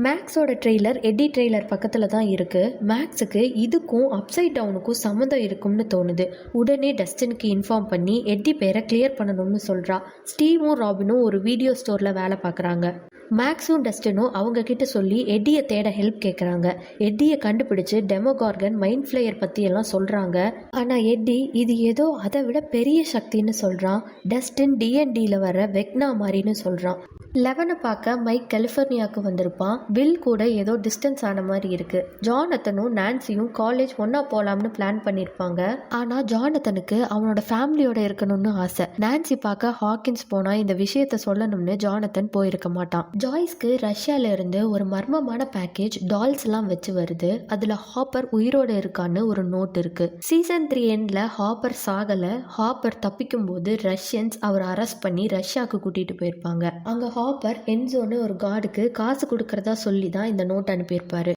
மேக்ஸோட trailer எட்டி trailer பக்கத்தில் தான் இருக்குது. மேக்ஸுக்கு இதுக்கும் அப்சைட் டவுனுக்கும் சம்மந்தம் இருக்கும்னு தோணுது. உடனே டஸ்டினுக்கு இன்ஃபார்ம் பண்ணி எட்டி பேரை கிளியர் பண்ணணும்னு சொல்கிறா. ஸ்டீவும் ராபினும் ஒரு வீடியோ ஸ்டோரில் வேலை பார்க்குறாங்க. மேக்ஸும் டஸ்டினும் அவங்க கிட்ட சொல்லி எட்டியை தேட ஹெல்ப் கேட்குறாங்க. எட்டியை கண்டுபிடிச்சு டெமோகார்கன் மைண்ட் ஃப்ளேயர் பற்றியெல்லாம் சொல்கிறாங்க. ஆனால் எட்டி இது ஏதோ அதை விட பெரிய சக்தின்னு சொல்கிறான். டஸ்டின் டிஎன்டியில் வர வெக்னா மாதிரின்னு சொல்கிறான். 11 பார்க்க மைக் கலிஃபோர்னியாவுக்கு வந்திருப்பான். வில் கூட ஏதோ டிஸ்டன்ஸ் ஆன மாதிரி இருக்கு. ஜானத்தனும் நான்சியும் காலேஜ் ஒன்னா போலாம்னு பிளான் பண்ணியிருப்பாங்க. ஆனா ஜானத்தனுக்கு அவனோட ஃபேமிலியோட இருக்கணும்னு ஆசை. நான்சி பார்க்க ஹாக்கின்ஸ் போனா இந்த விஷயத்த சொல்லணும்னு ஜானத்தன் போயிருக்க மாட்டான். ஜாய்ஸ்க்கு ரஷ்யால இருந்து ஒரு மர்மமான பேக்கேஜ் டால்ஸ் எல்லாம் வச்சு வருது. அதுல ஹாப்பர் உயிரோட இருக்கான்னு ஒரு நோட் இருக்கு. சீசன் 3 எண்ட்ல ஹாப்பர் சாகல. ஹாப்பர் தப்பிக்கும் போது ரஷ்யன்ஸ் அவரை அரெஸ்ட் பண்ணி ரஷ்யாவுக்கு கூட்டிட்டு போயிருப்பாங்க. அங்க ஹாப்பர் என்சோன்னு ஒரு கார்டுக்கு காசு கொடுக்கறதா சொல்லி தான் இந்த நோட் அனுப்பியிருப்பாரு.